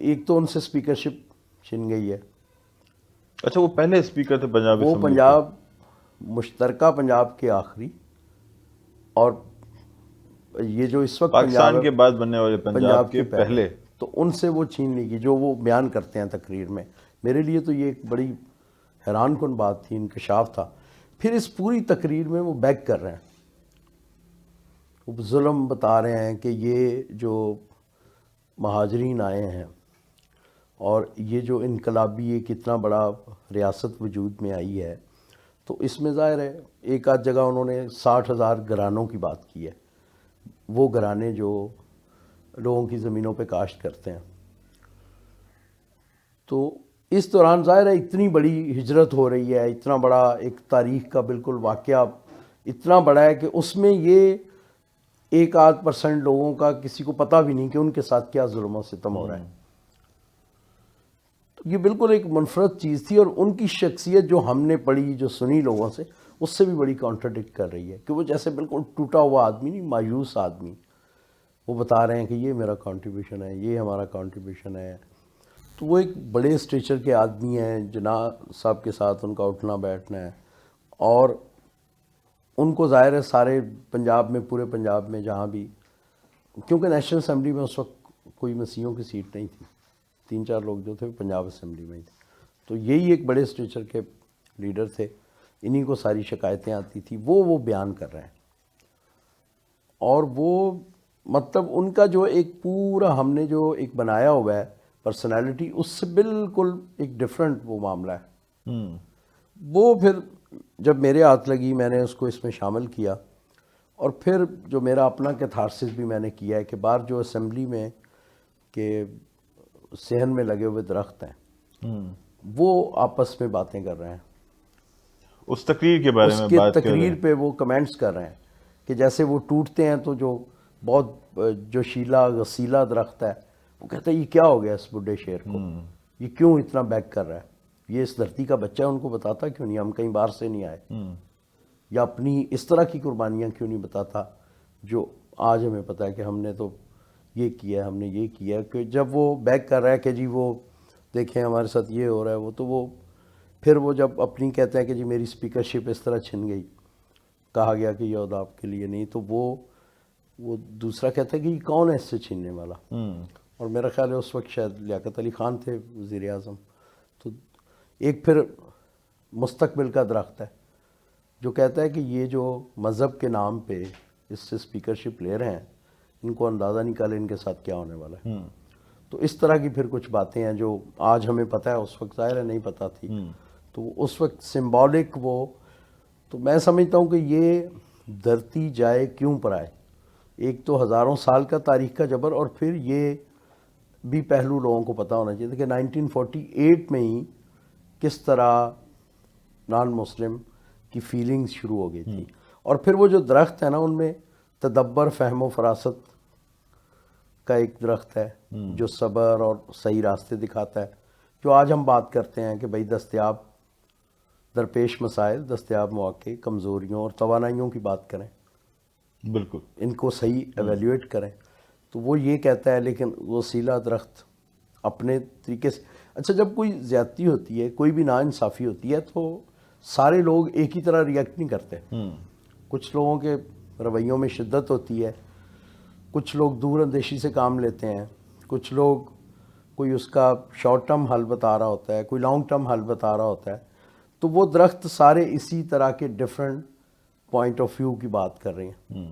ایک تو ان سے اسپیکرشپ چھن گئی ہے. اچھا وہ پہلے اسپیکر تھے پنجاب وہ اسمبلی کے؟ پنجاب مشترکہ پنجاب کے آخری، اور یہ جو اس وقت پاکستان کے بعد بننے والے پنجاب کے پہلے، پہلے. تو ان سے وہ چھین لی گئی جو وہ بیان کرتے ہیں تقریر میں. میرے لیے تو یہ ایک بڑی حیران کن بات تھی، انکشاف تھا. پھر اس پوری تقریر میں وہ بیک کر رہے ہیں، وہ ظلم بتا رہے ہیں کہ یہ جو مہاجرین آئے ہیں اور یہ جو انقلابی ایک اتنا بڑا ریاست وجود میں آئی ہے، تو اس میں ظاہر ہے ایک آدھ جگہ انہوں نے 60,000 گھرانوں کی بات کی ہے، وہ گھرانے جو لوگوں کی زمینوں پہ کاشت کرتے ہیں. تو اس دوران ظاہر ہے اتنی بڑی ہجرت ہو رہی ہے، اتنا بڑا ایک تاریخ کا بالکل واقعہ اتنا بڑا ہے کہ اس میں یہ 1-8% لوگوں کا کسی کو پتہ بھی نہیں کہ ان کے ساتھ کیا ظلم و ستم ہو رہا ہے. تو یہ بالکل ایک منفرد چیز تھی، اور ان کی شخصیت جو ہم نے پڑھی، جو سنی لوگوں سے، اس سے بھی بڑی کانٹرڈکٹ کر رہی ہے کہ وہ جیسے بالکل ٹوٹا ہوا آدمی نہیں، مایوس آدمی، وہ بتا رہے ہیں کہ یہ میرا کنٹریبیوشن ہے، یہ ہمارا کنٹریبیوشن ہے. تو وہ ایک بڑے اسٹیچر کے آدمی ہیں، جناب صاحب کے ساتھ ان کا اٹھنا بیٹھنا ہے، اور ان کو ظاہر ہے سارے پنجاب میں، پورے پنجاب میں جہاں بھی، کیونکہ نیشنل اسمبلی میں اس وقت کوئی مسیحیوں کی سیٹ نہیں تھی، 3-4 لوگ جو تھے پنجاب اسمبلی میں ہی تھے، تو یہی ایک بڑے اسٹیچر کے لیڈر تھے، انہی کو ساری شکایتیں آتی تھی، وہ بیان کر رہے ہیں. اور وہ مطلب ان کا جو ایک پورا ہم نے جو ایک بنایا ہوا ہے پرسنالٹی، اس سے بالکل ایک ڈیفرنٹ وہ معاملہ ہے. وہ پھر جب میرے ہاتھ لگی، میں نے اس کو اس میں شامل کیا، اور پھر جو میرا اپنا کیتھارسس بھی میں نے کیا ہے کہ باہر جو اسمبلی میں کہ صحن میں لگے ہوئے درخت ہیں، وہ آپس میں باتیں کر رہے ہیں، اس تقریر کے بارے میں اس کے بات کر رہے تقریر ہیں. پہ وہ کمنٹس کر رہے ہیں کہ جیسے وہ ٹوٹتے ہیں تو جو بہت جو شیلا غسیلا درخت ہے، وہ کہتا ہے یہ کیا ہو گیا اس بڈھے شیر کو، یہ کیوں اتنا بیک کر رہا ہے، یہ اس دھرتی کا بچہ ہے، ان کو بتاتا کیوں نہیں، ہم کہیں باہر سے نہیں آئے، یا اپنی اس طرح کی قربانیاں کیوں نہیں بتاتا جو آج ہمیں پتہ ہے کہ ہم نے تو یہ کیا ہے، ہم نے یہ کیا ہے. کہ جب وہ بیک کر رہا ہے کہ جی وہ دیکھیں ہمارے ساتھ یہ ہو رہا ہے، وہ تو وہ پھر وہ جب اپنی کہتے ہیں کہ جی میری اسپیکرشپ اس طرح چھن گئی، کہا گیا کہ یہ عہدہ آپ کے لیے نہیں، تو وہ دوسرا کہتا ہے کہ یہ کون ہے اس سے چھیننے والا. اور میرا خیال ہے اس وقت شاید لیاقت علی خان تھے وزیر اعظم. تو ایک پھر مستقبل کا درخت ہے جو کہتا ہے کہ یہ جو مذہب کے نام پہ اس سے اسپیکرشپ لے رہے ہیں، ان کو اندازہ نہیں کل ان کے ساتھ کیا ہونے والا ہے. تو اس طرح کی پھر کچھ باتیں ہیں جو آج ہمیں پتہ ہے، اس وقت ظاہر ہے نہیں پتہ تھی. تو اس وقت سمبولک وہ، تو میں سمجھتا ہوں کہ یہ دھرتی جائے کیوں پر آئے، ایک تو ہزاروں سال کا تاریخ کا جبر، اور پھر یہ بھی پہلو لوگوں کو پتہ ہونا چاہیے کہ 1948 میں ہی کس طرح نان مسلم کی فیلنگز شروع ہو گئی تھی. اور پھر وہ جو درخت ہے نا، ان میں تدبر، فہم و فراست کا ایک درخت ہے جو صبر اور صحیح راستے دکھاتا ہے، جو آج ہم بات کرتے ہیں کہ بھئی دستیاب درپیش مسائل، دستیاب مواقع، کمزوریوں اور توانائیوں کی بات کریں، بالکل ان کو صحیح ایویلیویٹ کریں. تو وہ یہ کہتا ہے، لیکن وہ سیلا درخت اپنے طریقے سے، اچھا جب کوئی زیادتی ہوتی ہے، کوئی بھی ناانصافی ہوتی ہے، تو سارے لوگ ایک ہی طرح ریئیکٹ نہیں کرتے. کچھ لوگوں کے رویوں میں شدت ہوتی ہے، کچھ لوگ دور اندیشی سے کام لیتے ہیں، کچھ لوگ کوئی اس کا شارٹ ٹرم حل بتا رہا ہوتا ہے، کوئی لانگ ٹرم حل بتا رہا ہوتا ہے. تو وہ درخت سارے اسی طرح کے ڈفرینٹ پوائنٹ آف ویو کی بات کر رہے ہیں.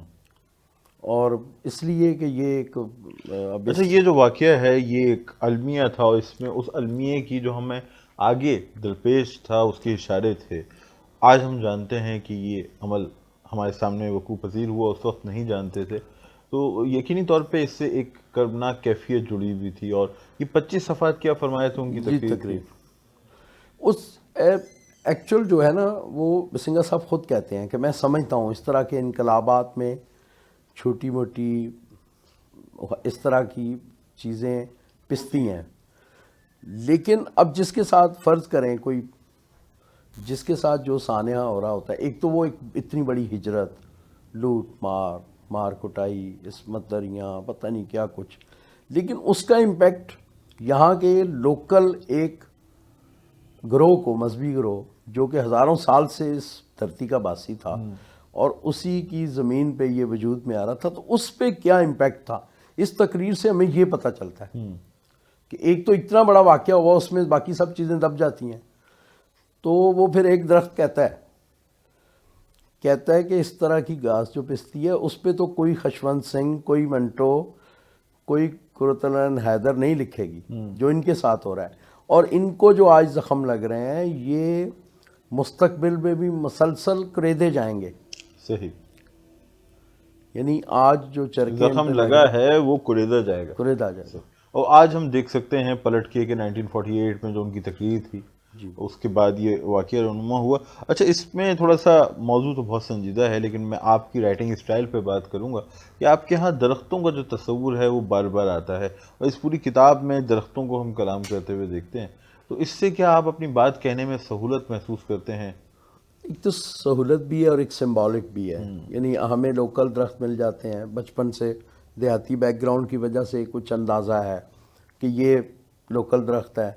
اور اس لیے کہ یہ ایک اچھا یہ جو واقعہ ہے یہ ایک المیہ تھا، اور اس میں اس المیہ کی جو ہمیں آگے درپیش تھا اس کے اشارے تھے. آج ہم جانتے ہیں کہ یہ عمل ہمارے سامنے وقوع پذیر ہوا، اس وقت نہیں جانتے تھے. تو یقینی طور پہ اس سے ایک کربناک کیفیت جڑی ہوئی تھی. اور یہ 25 صفحات کیا فرمایا تھا ان کی تقریر تھی؟ اس ایکچوئل جو ہے نا، وہ سنگھا صاحب خود کہتے ہیں کہ میں سمجھتا ہوں اس طرح کے انقلابات میں چھوٹی موٹی اس طرح کی چیزیں پستی ہیں، لیکن اب جس کے ساتھ فرض کریں کوئی جس کے ساتھ جو سانحہ ہو رہا ہوتا ہے، ایک تو وہ ایک اتنی بڑی ہجرت، لوٹ مار کٹائی، عصمت دریاں، پتہ نہیں کیا کچھ، لیکن اس کا امپیکٹ یہاں کے لوکل ایک گروہ کو، مذہبی گروہ جو کہ ہزاروں سال سے اس دھرتی کا باسی تھا اور اسی کی زمین پہ یہ وجود میں آ رہا تھا، تو اس پہ کیا امپیکٹ تھا، اس تقریر سے ہمیں یہ پتہ چلتا ہے کہ ایک تو اتنا بڑا واقعہ ہوا، اس میں باقی سب چیزیں دب جاتی ہیں. تو وہ پھر ایک درخت کہتا ہے کہ اس طرح کی گھاس جو پستی ہے اس پہ تو کوئی خشونت سنگھ، کوئی منٹو، کوئی قرۃ حیدر نہیں لکھے گی جو ان کے ساتھ ہو رہا ہے. اور ان کو جو آج زخم لگ رہے ہیں یہ مستقبل میں بھی مسلسل کریدے جائیں گے. صحیح. یعنی آج جو چرکے زخم لگا ہے وہ کریدا جائے گا. کریدا جائے گا. اور آج ہم دیکھ سکتے ہیں پلٹ کے کہ 1948 میں جو ان کی تقریر تھی اس کے بعد یہ واقعہ رونما ہوا. اچھا، اس میں تھوڑا سا موضوع تو بہت سنجیدہ ہے، لیکن میں آپ کی رائٹنگ اسٹائل پہ بات کروں گا کہ آپ کے ہاں درختوں کا جو تصور ہے وہ بار بار آتا ہے، اور اس پوری کتاب میں درختوں کو ہم کلام کرتے ہوئے دیکھتے ہیں. تو اس سے کیا آپ اپنی بات کہنے میں سہولت محسوس کرتے ہیں؟ ایک تو سہولت بھی ہے اور ایک سمبولک بھی ہے. یعنی ہمیں لوکل درخت مل جاتے ہیں، بچپن سے دیہاتی بیک گراؤنڈ کی وجہ سے کچھ اندازہ ہے کہ یہ لوکل درخت ہے،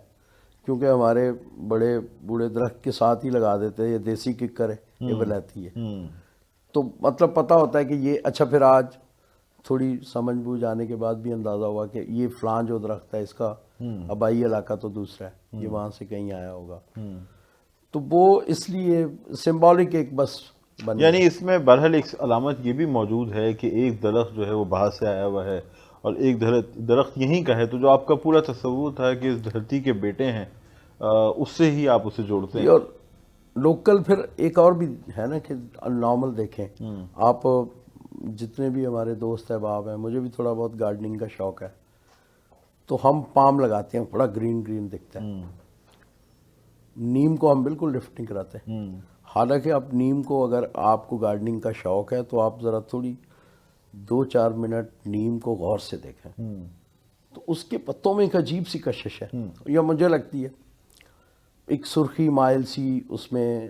کیونکہ ہمارے بڑے بوڑھے درخت کے ساتھ ہی لگا دیتے ہیں، یہ دیسی ککر ہے، یہ ولایتی ہے. تو مطلب پتہ ہوتا ہے کہ یہ اچھا. پھر آج تھوڑی سمجھ بوجھ آنے کے بعد بھی اندازہ ہوا کہ یہ فلاں جو درخت ہے اس کا آبائی علاقہ تو دوسرا ہے، یہ وہاں سے کہیں آیا ہوگا. تو وہ اس لیے سمبولک ایک بس بن یعنی اس میں بہرحال ایک علامت یہ بھی موجود ہے کہ ایک درخت جو ہے وہ باہر سے آیا ہوا ہے اور ایک درخت یہیں کا ہے، تو جو آپ کا پورا تصور تھا کہ اس دھرتی کے بیٹے ہیں اس سے ہی آپ اسے جوڑتے ہیں. اور لوکل پھر ایک اور بھی ہے نا کہ نارمل دیکھیں آپ، جتنے بھی ہمارے دوست احباب ہیں، مجھے بھی تھوڑا بہت گارڈننگ کا شوق ہے، تو ہم پام لگاتے ہیں، بڑا گرین گرین دکھتا ہے. نیم کو ہم بالکل لفٹ نہیں کراتے. حالانکہ اب نیم کو اگر آپ کو گارڈننگ کا شوق ہے تو آپ ذرا تھوڑی 2-4 منٹ نیم کو غور سے دیکھیں تو اس کے پتوں میں ایک عجیب سی کشش ہے، یا مجھے لگتی ہے ایک سرخی مائل سی اس میں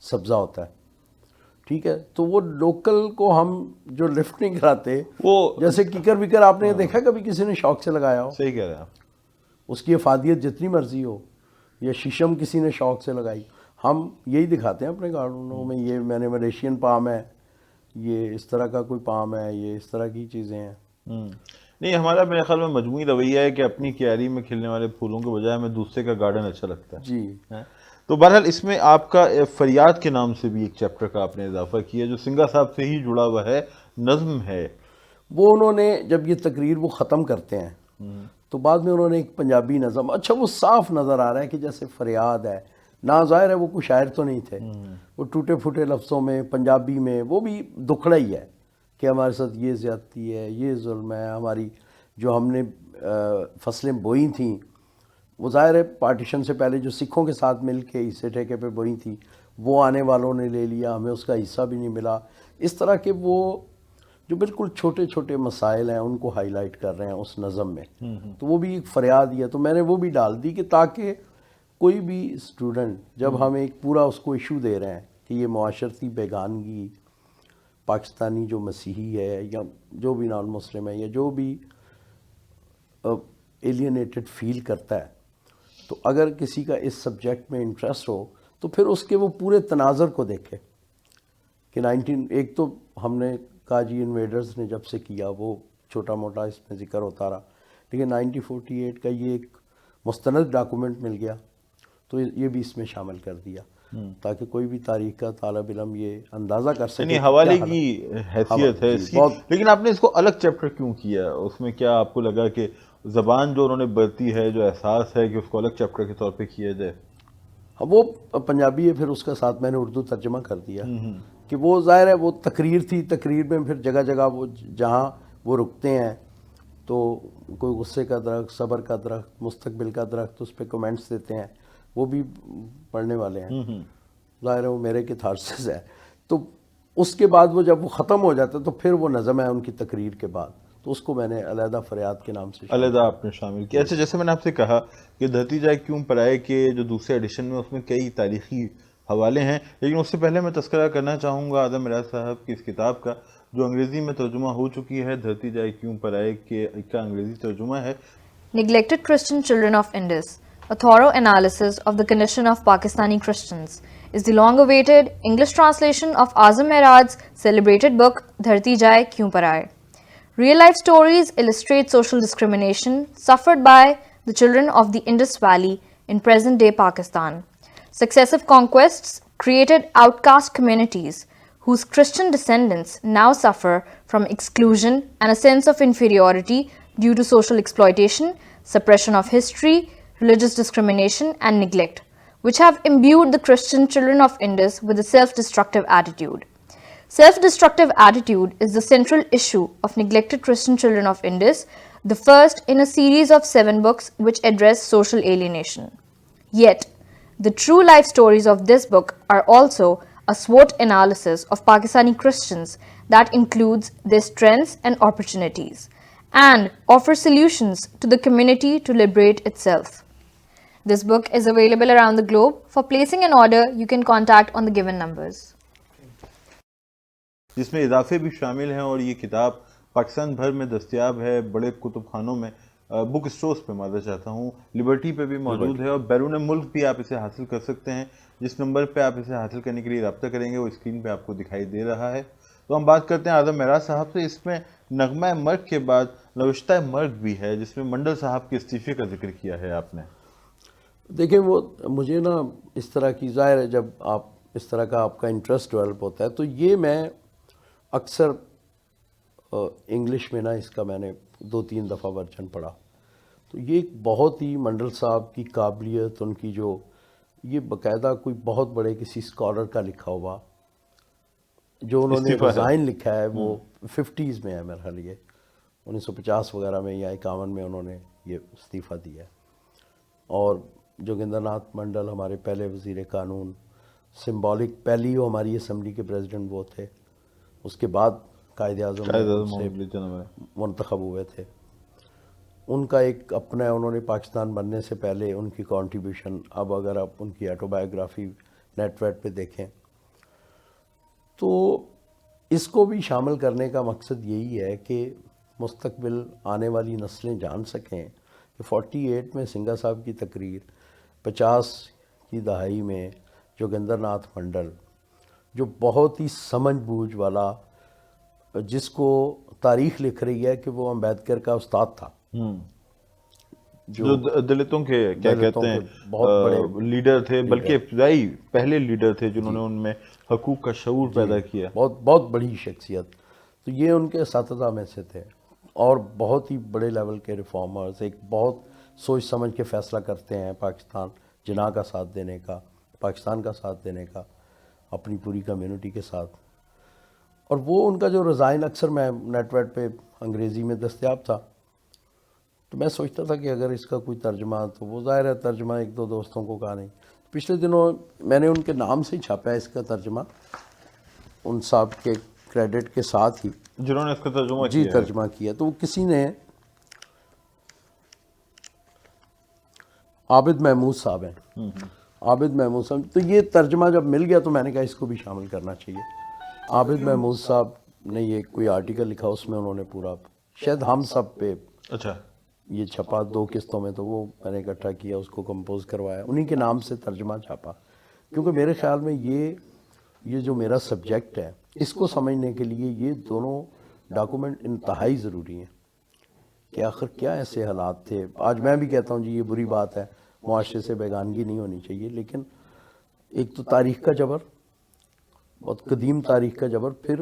سبزہ ہوتا ہے. ٹھیک ہے، تو وہ لوکل کو ہم جو لفٹ نہیں کراتے، وہ جیسے کیکر ویکر آپ نے دیکھا کبھی کسی نے شوق سے لگایا ہو؟ صحیح کہہ رہے ہیں آپ. اس کی افادیت جتنی مرضی ہو، یا شیشم کسی نے شوق سے لگائی، ہم یہی دکھاتے ہیں اپنے گارڈنوں میں، یہ میں نے ملیشین پام ہے، یہ اس طرح کا کوئی پام ہے، یہ اس طرح کی چیزیں ہیں. نہیں، ہمارا میرے خیال میں مجموعی رویہ ہے کہ اپنی کیاری میں کھلنے والے پھولوں کے بجائے ہمیں دوسرے کا گارڈن اچھا لگتا ہے. جی. تو بہرحال اس میں آپ کا فریاد کے نام سے بھی ایک چیپٹر کا آپ نے اضافہ کیا جو سنگھا صاحب سے ہی جڑا ہوا ہے، نظم ہے. وہ انہوں نے جب یہ تقریر وہ ختم کرتے ہیں تو بعد میں انہوں نے ایک پنجابی نظم، اچھا وہ صاف نظر آ رہا ہے کہ جیسے فریاد ہے. نہ ظاہر ہے وہ کوئی شاعر تو نہیں تھے، وہ ٹوٹے پھوٹے لفظوں میں پنجابی میں، وہ بھی دکھڑا ہی ہے کہ ہمارے ساتھ یہ زیادتی ہے، یہ ظلم ہے، ہماری جو ہم نے فصلیں بوئی تھیں وہ ظاہر ہے پارٹیشن سے پہلے جو سکھوں کے ساتھ مل کے حصے ٹھیکے پہ بوئی تھی وہ آنے والوں نے لے لیا، ہمیں اس کا حصہ بھی نہیں ملا. اس طرح کے وہ جو بالکل چھوٹے چھوٹے مسائل ہیں ان کو ہائی لائٹ کر رہے ہیں اس نظم میں. تو وہ بھی ایک فریاد ہی ہے. تو میں نے وہ بھی ڈال دی کہ تاکہ کوئی بھی اسٹوڈنٹ جب ہم ایک پورا اس کو ایشو دے رہے ہیں کہ یہ معاشرتی بیگانگی، پاکستانی جو مسیحی ہے یا جو بھی نان مسلم ہے یا جو بھی ایلینیٹڈ فیل کرتا ہے، تو اگر کسی کا اس سبجیکٹ میں انٹرسٹ ہو تو پھر اس کے وہ پورے تناظر کو دیکھے کہ ایک تو ہم نے کہا جی انویڈرز نے جب سے کیا وہ چھوٹا موٹا اس میں ذکر ہوتا رہا، لیکن 1948 کا یہ ایک مستند ڈاکومنٹ مل گیا تو یہ بھی اس میں شامل کر دیا تاکہ کوئی بھی تاریخ کا طالب علم یہ اندازہ کر سکے. یعنی حوالے کی حیثیت ہے اس کی. لیکن آپ نے اس کو الگ چیپٹر کیوں کیا؟ اس میں کیا آپ کو لگا کہ زبان جو انہوں نے برتی ہے، جو احساس ہے، کہ اس کو الگ چیپٹر کے طور پہ کیا جائے؟ وہ پنجابی ہے، پھر اس کا ساتھ میں نے اردو ترجمہ کر دیا کہ وہ ظاہر ہے وہ تقریر تھی، تقریر میں پھر جگہ جگہ وہ جہاں وہ رکتے ہیں تو کوئی غصے کا درخت، صبر کا درخت، مستقبل کا درخت، اس پہ کمنٹس دیتے ہیں، وہ بھی پڑھنے والے ہیں. ظاہر ہے وہ میرے کے تھارسز ہے. تو اس کے بعد وہ جب وہ ختم ہو جاتا ہے تو پھر وہ نظم ہے ان کی تقریر کے بعد، تو اس کو میں نے علیحدہ فریاد کے نام سے علیحدہ آپ نے شامل کیا. اچھا، جیسے میں نے آپ سے کہا کہ دھرتی جائے کیوں پرائے کے جو دوسرے ایڈیشن میں اس میں کئی تاریخی حوالے ہیں، لیکن اس سے پہلے میں تذکرہ کرنا چاہوں گا اعظم راز صاحب کی اس کتاب کا جو انگریزی میں ترجمہ ہو چکی ہے. دھرتی جائے کیوں پر آئے کہ کا انگریزی ترجمہ ہے Neglected Christian Children of Indus, a thorough analysis of the condition of Pakistani Christians, is the long-awaited English translation of Azam Merad's celebrated book Dharti Jaye Kyun Par Aaye. Real-life stories illustrate social discrimination suffered by the children of the Indus Valley in present-day Pakistan. Successive conquests created outcast communities whose Christian descendants now suffer from exclusion and a sense of inferiority due to social exploitation, suppression of history, religious discrimination, and neglect, which have imbued the Christian children of Indus with a self-destructive attitude. Self-destructive attitude is the central issue of Neglected Christian Children of Indus, the first in a series of 7 books which address social alienation. Yet, the true life stories of this book are also a SWOT analysis of Pakistani Christians that includes their strengths and opportunities, and offer solutions to the community to liberate itself. This book is available around the globe. For placing an order, you can contact on the given numbers. جس میں اضافے بھی شامل ہیں, اور یہ کتاب پاکستان بھر میں دستیاب ہے, بڑے کتب خانوں میں, بک اسٹورز پہ معذرت چاہتا ہوں, لبرٹی پہ بھی موجود ہے, اور بیرون ملک بھی آپ اسے حاصل کر سکتے ہیں. جس نمبر پہ آپ اسے حاصل کرنے کے لیے رابطہ کریں گے وہ اسکرین پہ آپ کو دکھائی دے رہا ہے. تو ہم بات کرتے ہیں اعظم معراج صاحب سے. اس میں نغمہ مرگ کے بعد نوشتہ مرگ بھی ہے, جس میں منڈل صاحب کے استعفے کا ذکر کیا ہے آپ نے. دیکھیں, وہ مجھے نا اس طرح کی, ظاہر ہے جب آپ اس طرح کا آپ کا انٹرسٹ ڈیولپ ہوتا ہے, تو یہ میں اکثر انگلش میں نا اس کا میں نے 2-3 دفعہ ورژن پڑھا. تو یہ ایک بہت ہی منڈل صاحب کی قابلیت, ان کی جو یہ باقاعدہ کوئی بہت بڑے کسی اسکالر کا لکھا ہوا, جو انہوں نے ریزائن لکھا ہے وہ 50s میں ہے میرا خیال, یہ 1950 وغیرہ میں یا 51 میں انہوں نے یہ استعفیٰ دیا ہے. اور جوگندر ناتھ منڈل ہمارے پہلے وزیر قانون, سمبولک پہلی وہ ہماری اسمبلی کے پریزیڈنٹ وہ تھے, اس کے بعد قائد اعظم سے منتخب ہوئے تھے. ان کا ایک اپنا, انہوں نے پاکستان بننے سے پہلے ان کی کنٹریبیوشن, اب اگر آپ ان کی آٹوبایوگرافی نیٹ ویٹ پہ دیکھیں تو اس کو بھی شامل کرنے کا مقصد یہی ہے کہ مستقبل آنے والی نسلیں جان سکیں کہ 48 میں سنگھا صاحب کی تقریر, 50 کی دہائی میں جوگندر ناتھ منڈل, جو بہت ہی سمجھ بوجھ والا, جس کو تاریخ لکھ رہی ہے کہ وہ امبیڈکر کا استاد تھا, جو دلتوں کے کیا کہتے ہیں بہت بڑے لیڈر تھے, بلکہ ابتدائی پہلے لیڈر تھے جنہوں نے ان میں حقوق کا شعور پیدا کیا. بہت بڑی شخصیت. تو یہ ان کے اساتذہ میں سے تھے, اور بہت ہی بڑے لیول کے ریفارمرز, ایک بہت سوچ سمجھ کے فیصلہ کرتے ہیں پاکستان جناح کا ساتھ دینے کا, پاکستان کا ساتھ دینے کا, اپنی پوری کمیونٹی کے ساتھ. اور وہ ان کا جو ریزائن اکثر میں نیٹ ویٹ پہ انگریزی میں دستیاب تھا, تو میں سوچتا تھا کہ اگر اس کا کوئی ترجمہ, تو وہ ظاہر ہے ترجمہ 1-2 دوستوں کو کہا نہیں. پچھلے دنوں میں نے ان کے نام سے ہی چھاپا ہے اس کا ترجمہ, ان صاحب کے کریڈٹ کے ساتھ ہی جنہوں نے اس کا ترجمہ جی ترجمہ کیا. تو وہ کسی نے, عابد محمود صاحب ہیں, عابد محمود صاحب. تو یہ ترجمہ جب مل گیا تو میں نے کہا اس کو بھی شامل کرنا چاہیے. عابد محمود صاحب نے یہ کوئی آرٹیکل لکھا, اس میں انہوں نے پورا, شاید ہم سب پہ اچھا یہ چھپا 2 قسطوں میں, تو وہ میں نے اکٹھا کیا, اس کو کمپوز کروایا, انہی کے نام سے ترجمہ چھاپا. کیونکہ میرے خیال میں یہ جو میرا سبجیکٹ ہے, اس کو سمجھنے کے لیے یہ دونوں ڈاکومنٹ انتہائی ضروری ہیں کہ آخر کیا ایسے حالات تھے. آج میں بھی کہتا ہوں جی یہ بری بات ہے, معاشرے سے بیگانگی نہیں ہونی چاہیے, لیکن ایک تو تاریخ کا جبر, بہت قدیم تاریخ کا جبر, پھر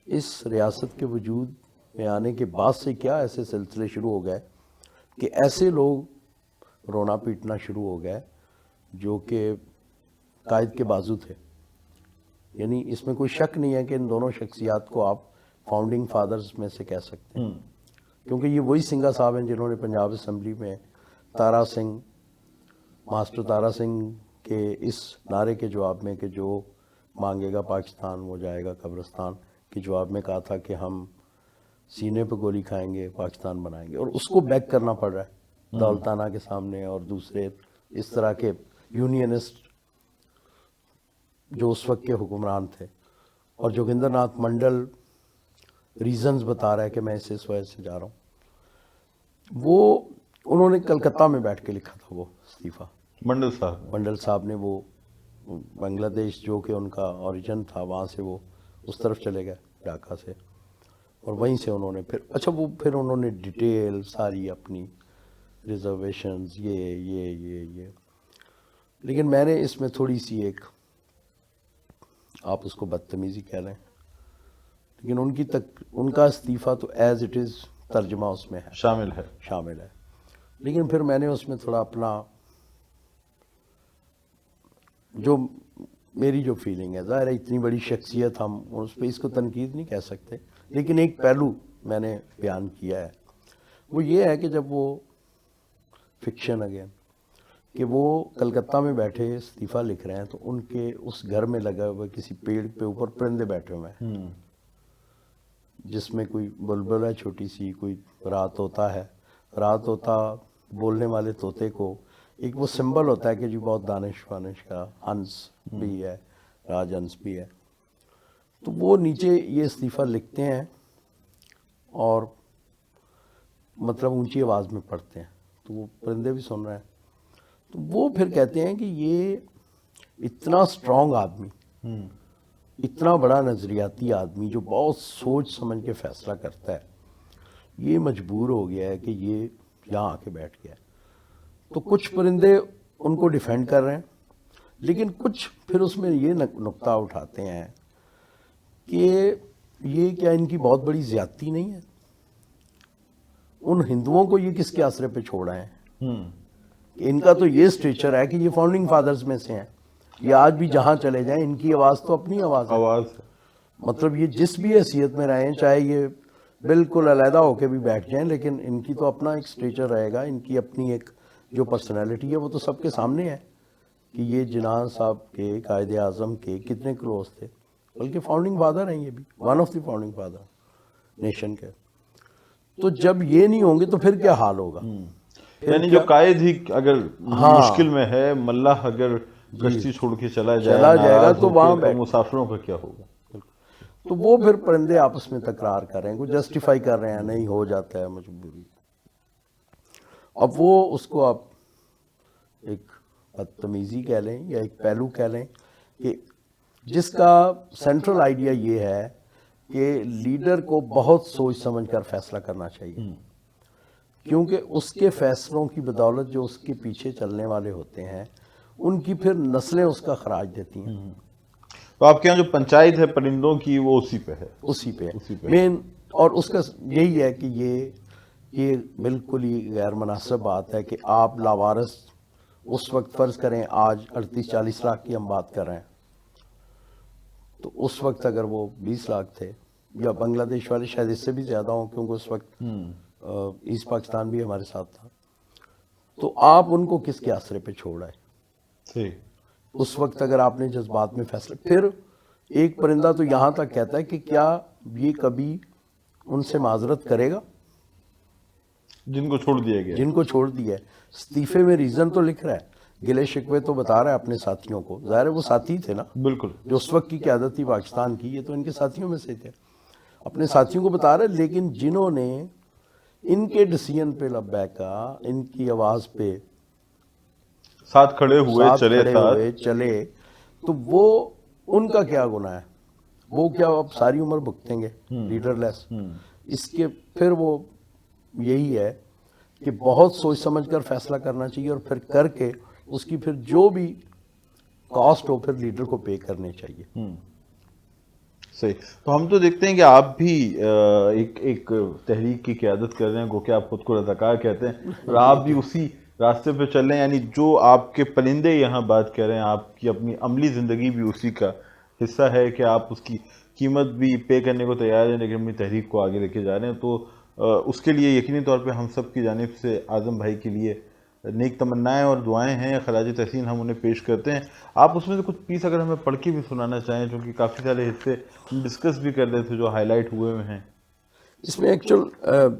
اس ریاست کے وجود میں آنے کے بعد سے کیا ایسے سلسلے شروع ہو گئے کہ ایسے لوگ رونا پیٹنا شروع ہو گئے جو کہ قائد کے بازو تھے. یعنی اس میں کوئی شک نہیں ہے کہ ان دونوں شخصیات کو آپ فاؤنڈنگ فادرز میں سے کہہ سکتے ہیں, کیونکہ یہ وہی سنگھا صاحب ہیں جنہوں نے پنجاب اسمبلی میں تارا سنگھ, ماسٹر تارا سنگھ کے اس نعرے کے جواب میں کہ جو مانگے گا پاکستان وہ جائے گا قبرستان کے جواب میں کہا تھا کہ ہم سینے پہ گولی کھائیں گے, پاکستان بنائیں گے. اور اس کو بیک کرنا پڑ رہا ہے دولتانہ کے سامنے اور دوسرے اس طرح کے یونینسٹ جو اس وقت کے حکمران تھے, اور جوگندر ناتھ منڈل ریزنز بتا رہا ہے کہ میں اس وجہ سے جا رہا ہوں. وہ انہوں نے کلکتہ میں بیٹھ کے لکھا تھا وہ استعفیٰ. منڈل صاحب نے وہ بنگلہ دیش جو کہ ان کا اوریجن تھا وہاں سے وہ اس طرف چلے گئے ڈھاکہ سے, اور وہیں سے انہوں نے پھر انہوں نے ڈیٹیل ساری اپنی ریزرویشنز یہ لیکن میں نے اس میں تھوڑی سی ایک, آپ اس کو بدتمیزی کہہ لیں, لیکن ان کا استعفیٰ تو ایز اٹ از ترجمہ اس میں ہے, شامل ہے. لیکن پھر میں نے اس میں تھوڑا اپنا جو میری جو فیلنگ ہے, ظاہر ہے اتنی بڑی شخصیت ہم اس پہ اس کو تنقید نہیں کہہ سکتے, لیکن ایک پہلو میں نے بیان کیا ہے, وہ یہ ہے کہ جب وہ فکشن اگین کہ وہ کلکتہ میں بیٹھے استعفیٰ لکھ رہے ہیں تو ان کے اس گھر میں لگا ہوا کسی پیڑ پہ اوپر پرندے بیٹھے ہوئے ہیں, جس میں کوئی بلبل ہے چھوٹی سی, کوئی رات ہوتا بولنے والے طوطے کو ایک وہ سمبل ہوتا ہے کہ جی بہت دانش کا, ہنس بھی ہے, راج ہنس بھی ہے. تو وہ نیچے یہ استعفیٰ لکھتے ہیں اور مطلب اونچی آواز میں پڑھتے ہیں, تو وہ پرندے بھی سن رہے ہیں. تو وہ پھر کہتے ہیں کہ یہ اتنا اسٹرانگ آدمی, اتنا بڑا نظریاتی آدمی جو بہت سوچ سمجھ کے فیصلہ کرتا ہے, یہ مجبور ہو گیا ہے کہ یہ یہاں آ کے بیٹھ گیا ہے. تو کچھ پرندے ان کو ڈیفینڈ کر رہے ہیں, لیکن کچھ پھر اس میں یہ نقطہ اٹھاتے ہیں کہ یہ کیا ان کی بہت بڑی زیادتی نہیں ہے, ان ہندوؤں کو یہ کس کے آسرے پہ چھوڑ رہے ہیں, کہ ان کا تو یہ اسٹیچر ہے کہ یہ فاؤنڈنگ فادرز میں سے ہیں, یہ آج بھی جہاں چلے جائیں ان کی آواز تو اپنی آواز ہے. مطلب یہ جس بھی حیثیت میں رہیں, چاہے یہ بالکل علیحدہ ہو کے بھی بیٹھ جائیں, لیکن ان کی تو اپنا ایک اسٹیچر رہے گا, ان کی اپنی ایک جو پرسنالٹی ہے وہ تو سب کے سامنے ہے کہ یہ جناح صاحب کے, قائد اعظم کے کتنے کلوز تھے, بلکہ فاؤنڈنگ فادر ہیں, یہ بھی one of the founding father nation کے. تو جب یہ نہیں ہوں گے تو پھر کیا حال ہوگا, یعنی جو قائد ہی اگر مشکل میں ہے, ملح اگر کشتی چھوڑ کے چلا جائے گا تو وہاں مسافروں کا کیا ہوگا. تو وہ پھر پرندے آپس میں تکرار کر رہے ہیں, کوئی جسٹیفائی کر رہے ہیں, نہیں ہو جاتا ہے مجبوری. اب وہ اس کو آپ ایک بدتمیزی کہہ لیں یا ایک پہلو کہہ لیں کہ جس کا سینٹرل آئیڈیا یہ ہے کہ لیڈر کو بہت سوچ سمجھ کر فیصلہ کرنا چاہیے, کیونکہ اس کے فیصلوں کی بدولت جو اس کے پیچھے چلنے والے ہوتے ہیں ان کی پھر نسلیں اس کا خراج دیتی ہیں. تو آپ کے یہاں جو پنچایت ہے پرندوں کی وہ اسی پہ ہے مین, اور اس کا یہی ہے کہ یہ بالکل ہی غیر مناسب بات ہے کہ آپ لاوارث اس وقت فرض کریں, آج 38-40 لاکھ کی ہم بات کر رہے ہیں, تو اس وقت اگر وہ 20 لاکھ تھے, یا بنگلہ دیش والے شاید اس سے بھی زیادہ ہوں کیونکہ اس وقت ایسٹ پاکستان بھی ہمارے ساتھ تھا, تو آپ ان کو کس کے آسرے پہ چھوڑ آئے. اس وقت اگر آپ نے جذبات میں فیصلہ, پھر ایک پرندہ تو یہاں تک کہتا ہے کہ کیا یہ کبھی ان سے معذرت کرے گا جن کو چھوڑ دیا ہے. استعفے میں ریزن تو لکھ رہا ہے, گلے شکوے تو بتا رہا ہے اپنے ساتھیوں کو, ظاہر ہے وہ ساتھی تھے نا, بالکل جو اس وقت کی قیادت تھی پاکستان کی, یہ تو ان کے ساتھیوں میں سے تھے, اپنے ساتھیوں کو بتا رہا ہے. لیکن جنہوں نے ان کے ڈیسیژن پہ لبیکا, ان کی آواز پہ ساتھ کھڑے ہوئے چلے, تو وہ ان کا کیا گناہ ہے, وہ کیا اب ساری عمر بھگتیں گے لیڈر لیس. اس کے پھر وہ یہی ہے کہ بہت سوچ سمجھ کر فیصلہ کرنا چاہیے, اور پھر کر کے اس کی پھر جو بھی کاسٹ ہو پھر لیڈر کو پے کرنے چاہیے. صحیح. تو ہم تو دیکھتے ہیں کہ آپ بھی ایک تحریک کی قیادت کر رہے ہیں, گو کہ آپ خود کو رضاکار کہتے ہیں, اور آپ بھی اسی راستے پہ چل رہے ہیں. یعنی جو آپ کے پرندے یہاں بات کر رہے ہیں, آپ کی اپنی عملی زندگی بھی اسی کا حصہ ہے کہ آپ اس کی قیمت بھی پے کرنے کو تیار ہیں, لیکن اپنی تحریک کو آگے لے کے جا رہے ہیں. تو اس کے لیے یقینی طور پہ ہم سب کی جانب سے اعظم بھائی کے لیے نیک تمنائیں اور دعائیں ہیں, خراج تحسین ہم انہیں پیش کرتے ہیں. آپ اس میں سے کچھ پیس اگر ہمیں پڑھ کے بھی سنانا چاہیں, چونکہ کافی سارے حصے ڈسکس بھی کر رہے تھے جو ہائی لائٹ ہوئے ہیں. اس میں ایکچوئل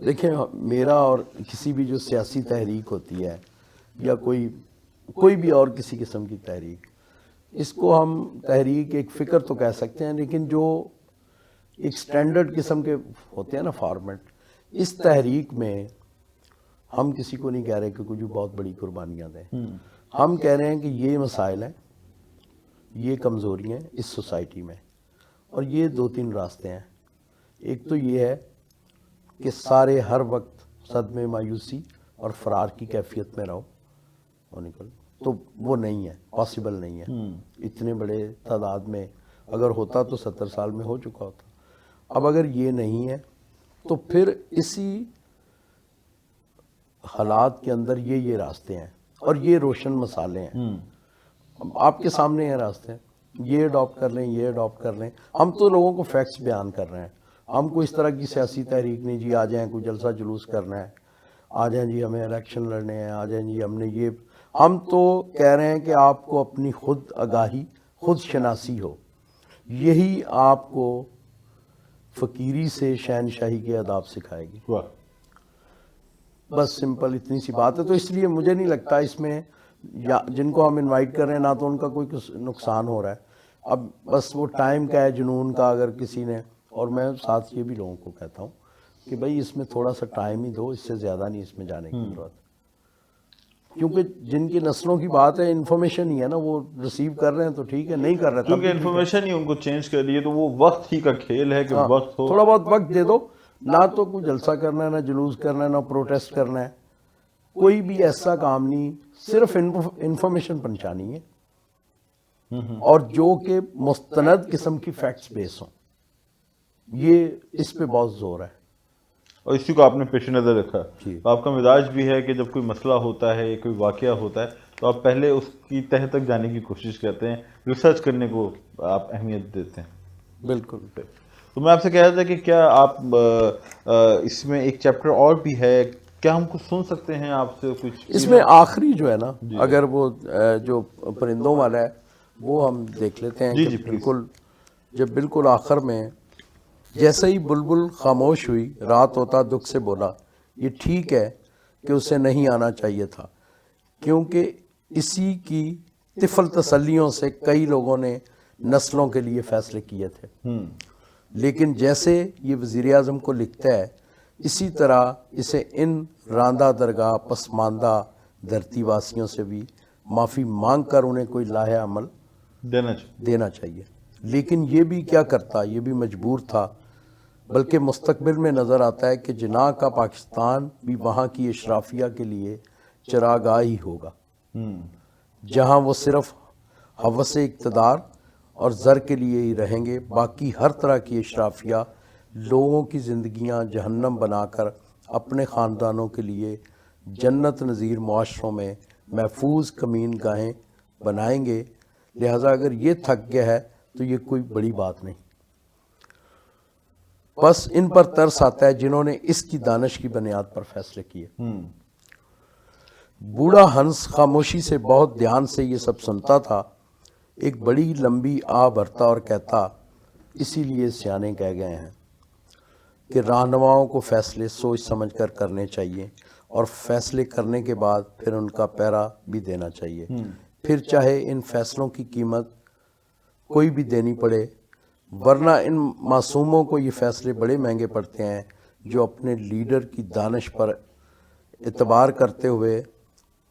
دیکھیں, میرا اور کسی بھی جو سیاسی تحریک ہوتی ہے یا کوئی بھی اور کسی قسم کی تحریک, اس کو ہم تحریک ایک فکر تو کہہ سکتے ہیں، لیکن جو ایک سٹینڈرڈ قسم کے ہوتے ہیں نا فارمیٹ، اس تحریک میں ہم کسی کو نہیں کہہ رہے کہ کچھ بہت بڑی قربانیاں دیں. ہم کہہ رہے ہیں کہ یہ مسائل ہیں، یہ کمزوریاں ہیں اس سوسائٹی میں، اور یہ 2-3 راستے ہیں. ایک تو یہ ہے کہ سارے ہر وقت صدمے، مایوسی اور فرار کی کیفیت میں رہو اور نکل، تو وہ نہیں ہے، پاسبل نہیں ہے. اتنے بڑے تعداد میں اگر ہوتا تو 70 سال میں ہو چکا ہوتا. اب اگر یہ نہیں ہے تو پھر اسی حالات کے اندر یہ راستے ہیں، اور یہ روشن مسالے ہیں. آپ کے سامنے ہیں راستے، یہ اڈاپٹ کر لیں، یہ اڈاپٹ کر لیں. ہم تو لوگوں کو فیکٹس بیان کر رہے ہیں. ہم کو اس طرح کی سیاسی تحریک نہیں جی آ جائیں کوئی جلسہ جلوس کرنا ہے، آ جائیں جی ہمیں الیکشن لڑنے ہیں، آ جائیں جی ہم نے یہ. ہم تو کہہ رہے ہیں کہ آپ کو اپنی خود آگاہی، خود شناسی ہو. یہی آپ کو فقیری سے شہنشاہی کے آداب سکھائے گی. واہ. بس سمپل اتنی سی بات ہے. تو اس لیے مجھے نہیں لگتا اس میں یا جن کو ہم انوائٹ کر رہے ہیں نہ تو ان کا کوئی نقصان ہو رہا ہے. اب بس وہ ٹائم کا ہے، جنون کا. اگر کسی نے، اور میں ساتھ یہ بھی لوگوں کو کہتا ہوں کہ بھائی اس میں تھوڑا سا ٹائم ہی دو، اس سے زیادہ نہیں اس میں جانے کی ضرورت. کیونکہ جن کی نسلوں کی بات ہے، انفارمیشن ہی ہے نا، وہ ریسیو کر رہے ہیں تو ٹھیک ہے، نہیں کر رہے کیونکہ انفارمیشن ہی ان کو چینج کر رہی ہے، تو وہ وقت ہی کا کھیل ہے کہ وقت ہو. تھوڑا بہت وقت دے دو. نہ تو کوئی جلسہ کرنا ہے، نہ جلوس کرنا ہے، نہ پروٹیسٹ کرنا ہے، کوئی بھی ایسا کام نہیں. صرف انفارمیشن پہنچانی ہے، اور جو کہ مستند قسم کی فیکٹس بیس ہوں. یہ اس پہ بہت زور ہے. اور اسی کو آپ نے پیش نظر رکھا. جی. تو آپ کا مزاج بھی ہے کہ جب کوئی مسئلہ ہوتا ہے یا کوئی واقعہ ہوتا ہے تو آپ پہلے اس کی تہ تک جانے کی کوشش کرتے ہیں، ریسرچ کرنے کو آپ اہمیت دیتے ہیں. بالکل. تو میں آپ سے کہہ رہا تھا کہ کیا آپ اس میں ایک چیپٹر اور بھی ہے، کیا ہم کچھ سن سکتے ہیں آپ سے کچھ؟ اس میں آخری جو ہے نا، اگر وہ جو پرندوں والا ہے وہ ہم دیکھ لیتے ہیں. جی بالکل، جب بالکل آخر میں جیسے ہی بلبل خاموش ہوئی، رات ہوتا دکھ سے بولا، یہ ٹھیک ہے کہ اسے نہیں آنا چاہیے تھا، کیونکہ اسی کی طفل تسلیوں سے کئی لوگوں نے نسلوں کے لیے فیصلے کیے تھے. لیکن جیسے یہ وزیر اعظم کو لکھتا ہے، اسی طرح اسے ان راندہ درگاہ پسماندہ دھرتی واسیوں سے بھی معافی مانگ کر انہیں کوئی لاہ عمل دینا چاہیے. لیکن یہ بھی کیا کرتا، یہ بھی مجبور تھا. بلکہ مستقبل میں نظر آتا ہے کہ جناح کا پاکستان بھی وہاں کی اشرافیہ کے لیے چراگاہ ہی ہوگا، جہاں وہ صرف ہوس اقتدار اور زر کے لیے ہی رہیں گے. باقی ہر طرح کی اشرافیہ لوگوں کی زندگیاں جہنم بنا کر اپنے خاندانوں کے لیے جنت نظیر معاشروں میں محفوظ کمین گاہیں بنائیں گے. لہٰذا اگر یہ تھک گیا ہے تو یہ کوئی بڑی بات نہیں. بس ان پر ترس آتا ہے جنہوں نے اس کی دانش کی بنیاد پر فیصلے کیے. بوڑھا ہنس خاموشی سے بہت دھیان سے یہ سب سنتا تھا. ایک بڑی لمبی آہ بھرتا اور کہتا، اسی لیے سیانے کہہ گئے ہیں کہ رہنماؤں کو فیصلے سوچ سمجھ کر کرنے چاہیے، اور فیصلے کرنے کے بعد پھر ان کا پیرا بھی دینا چاہیے. پھر چاہے ان فیصلوں کی قیمت کوئی بھی دینی پڑے، ورنہ ان معصوموں کو یہ فیصلے بڑے مہنگے پڑتے ہیں جو اپنے لیڈر کی دانش پر اعتبار کرتے ہوئے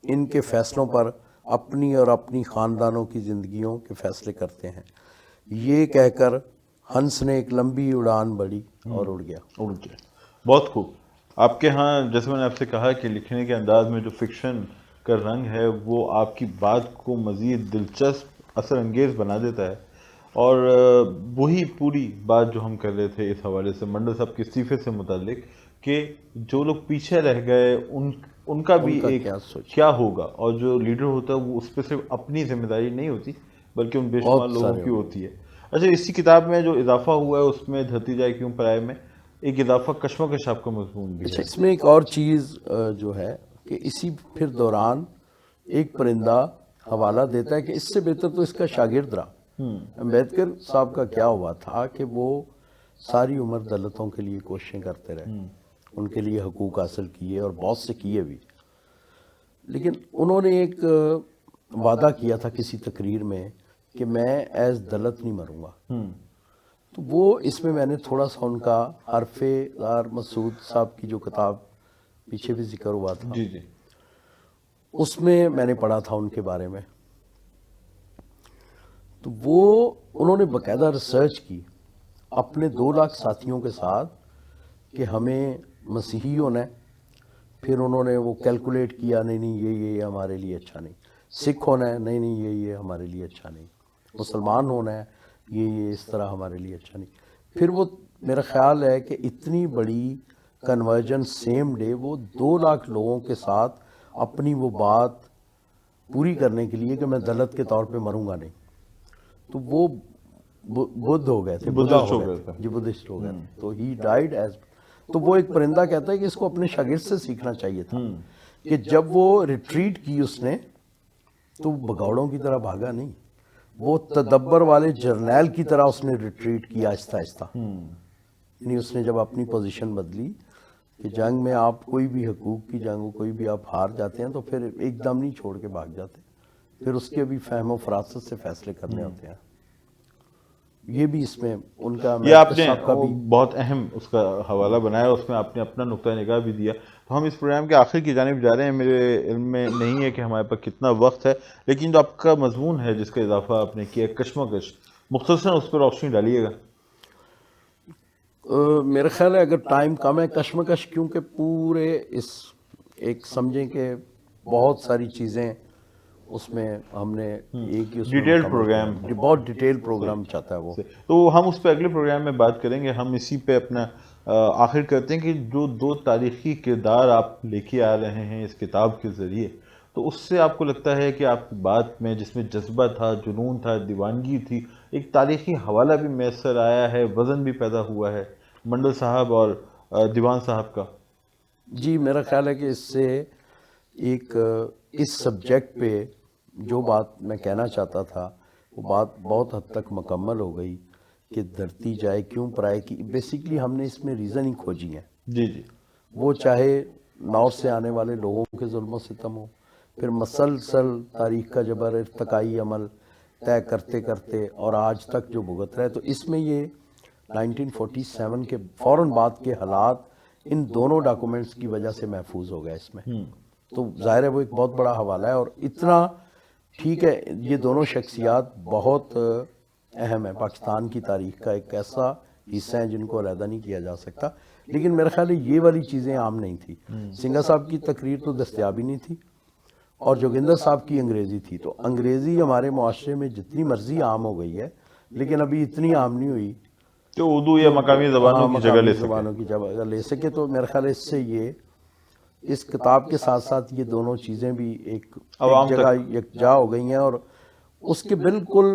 ان کے فیصلوں پر اپنی اور اپنی خاندانوں کی زندگیوں کے فیصلے کرتے ہیں. یہ کہہ کر ہنس نے ایک لمبی اڑان بڑھی اور اڑ گیا. بہت خوب. آپ کے ہاں جیسے میں نے آپ سے کہا کہ لکھنے کے انداز میں جو فکشن کا رنگ ہے وہ آپ کی بات کو مزید دلچسپ، اثر انگیز بنا دیتا ہے. اور وہی پوری بات جو ہم کر رہے تھے اس حوالے سے منڈل صاحب کے استعفے سے متعلق، کہ جو لوگ پیچھے رہ گئے ان کا بھی ایک کیا ہوگا، اور جو لیڈر ہوتا ہے وہ اس پہ صرف اپنی ذمہ داری نہیں ہوتی بلکہ ان بے شمار لوگوں کی ہوتی ہے. اچھا، اسی کتاب میں جو اضافہ ہوا ہے اس میں دھرتی جائے کیوں پرائے میں ایک اضافہ کشمکش آپ کا مضمون بھی ہے. اس میں ایک اور چیز جو ہے کہ اسی پھر دوران ایک پرندہ حوالہ دیتا ہے کہ اس سے بہتر تو اس کا شاگرد رہا. امبیڈکر صاحب کا کیا ہوا تھا کہ وہ ساری عمر دلتوں کے لیے کوششیں کرتے رہے، ان کے لیے حقوق حاصل کیے اور بہت سے کیے بھی. لیکن انہوں نے ایک وعدہ کیا تھا کسی تقریر میں کہ میں ایز دلت نہیں مروں گا. تو وہ اس میں نے تھوڑا سا ان کا حرف دار مسعود صاحب کی جو کتاب پیچھے بھی ذکر ہوا تھا جی جی اس میں نے پڑھا تھا ان کے بارے میں. تو وہ انہوں نے باقاعدہ ریسرچ کی اپنے 2 لاکھ ساتھیوں کے ساتھ کہ ہمیں مسیحی ہونا ہے. پھر انہوں نے وہ کیلکولیٹ کیا نہیں یہ ہمارے لیے اچھا نہیں. سکھ ہونا ہے نہیں یہ ہمارے لیے اچھا نہیں. مسلمان ہونا ہے یہ اس طرح ہمارے لیے اچھا نہیں. پھر وہ میرا خیال ہے کہ اتنی بڑی کنورجن سیم ڈے وہ 2 لاکھ لوگوں کے ساتھ اپنی وہ بات پوری کرنے کے لیے کہ میں دلت کے طور پہ مروں گا نہیں. تو وہ بدھ ہو گئے تھے, بدھسٹ ہو گئے تھے. جی بدھسٹ ہو گئے تھے. تو ہی ڈائیڈ ایز. تو وہ ایک پرندہ کہتا ہے کہ اس کو اپنے شاگرد سے سیکھنا چاہیے تھا کہ جب وہ ریٹریٹ کی اس نے تو بگوڑوں کی طرح بھاگا نہیں, وہ تدبر والے جرنیل کی طرح اس نے ریٹریٹ کیا آہستہ آہستہ. یعنی اس نے جب اپنی پوزیشن بدلی کہ جنگ میں آپ کوئی بھی حقوق کی جنگ ہو کوئی بھی آپ ہار جاتے ہیں تو پھر ایک دم نہیں چھوڑ کے بھاگ جاتے, پھر اس کے بھی فہم و فراست سے فیصلے کرنے ہوتے ہیں. یہ بھی اس میں ان کا یہ آپ نے بہت اہم اس کا حوالہ بنایا, اس میں آپ نے اپنا نقطہ نگاہ بھی دیا. تو ہم اس پروگرام کے آخر کی جانب جا رہے ہیں. میرے علم میں نہیں ہے کہ ہمارے پاس کتنا وقت ہے, لیکن جو آپ کا مضمون ہے جس کا اضافہ آپ نے کیا کشمکش, مختصراً اس پر روشنی ڈالیے گا. میرا خیال ہے اگر ٹائم کم ہے کشمکش, کیونکہ پورے اس ایک سمجھیں کہ بہت ساری چیزیں اس میں ہم نے ایک ہی ڈیٹیل پروگرام, بہت ڈیٹیل پروگرام چاہتا ہے وہ. تو ہم اس پہ اگلے پروگرام میں بات کریں گے. ہم اسی پہ اپنا آخر کرتے ہیں کہ جو 2 تاریخی کردار آپ لے کے آ رہے ہیں اس کتاب کے ذریعے, تو اس سے آپ کو لگتا ہے کہ آپ کی بات میں جس میں جذبہ تھا, جنون تھا, دیوانگی تھی, ایک تاریخی حوالہ بھی میسر آیا ہے, وزن بھی پیدا ہوا ہے منڈل صاحب اور دیوان صاحب کا. جی میرا خیال ہے کہ اس سے ایک اس سبجیکٹ پہ جو بات میں کہنا چاہتا تھا وہ بات بہت حد تک مکمل ہو گئی کہ دھرتی جائے کیوں پرائے کی. بیسیکلی ہم نے اس میں ریزن ہی کھوجی ہیں. جی جی وہ چاہے نارتھ سے آنے والے لوگوں کے ظلم و ستم ہو, پھر مسلسل تاریخ کا جبر ارتقائی عمل طے کرتے کرتے اور آج تک جو بھگت رہے. تو اس میں یہ 1947 کے فوراً بعد کے حالات ان دونوں ڈاکومنٹس کی وجہ سے محفوظ ہو گئے اس میں. تو ظاہر ہے وہ ایک بہت بڑا حوالہ ہے, اور اتنا ٹھیک ہے یہ دونوں شخصیات بہت اہم ہیں پاکستان کی تاریخ کا, ایک ایسا حصہ ہیں جن کو علیحدہ نہیں کیا جا سکتا. لیکن میرا خیال ہے یہ والی چیزیں عام نہیں تھی. سنگھا صاحب کی تقریر تو دستیاب ہی نہیں تھی, اور جوگندر صاحب کی انگریزی تھی. تو انگریزی ہمارے معاشرے میں جتنی مرضی عام ہو گئی ہے لیکن ابھی اتنی عام نہیں ہوئی تو اردو یا مقامی زبانوں کی جگہ لے سکے. زبانوں کی جگہ لے سکے. تو میرا خیال ہے اس سے یہ اس کتاب کے ساتھ ساتھ یہ دونوں چیزیں بھی ایک جگہ یکجا ہو گئی ہیں, اور اس کے بالکل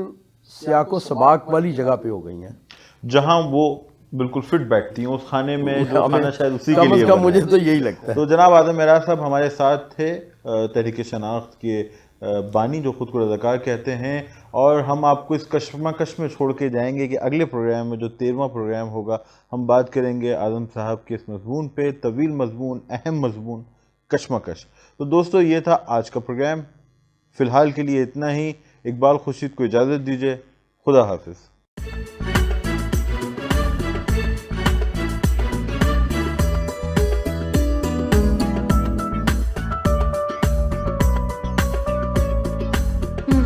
سیاق و سباق والی جگہ پہ ہو گئی ہیں جہاں وہ بالکل فٹ بیٹھتی ہیں اس خانے میں جو کھانا شاید اسی کے لیے. مجھے تو یہی لگتا ہے. تو جناب اعظم معراج صاحب ہمارے ساتھ تھے, تحریک شناخت کے بانی جو خود کو رضاکار کہتے ہیں, اور ہم آپ کو اس کشمکش میں چھوڑ کے جائیں گے کہ اگلے پروگرام میں جو 13واں پروگرام ہوگا ہم بات کریں گے اعظم صاحب کے اس مضمون پہ, طویل مضمون, اہم مضمون, کشمکش. تو دوستو یہ تھا آج کا پروگرام. فی الحال کے لیے اتنا ہی. اقبال خورشید کو اجازت دیجیے. خدا حافظ.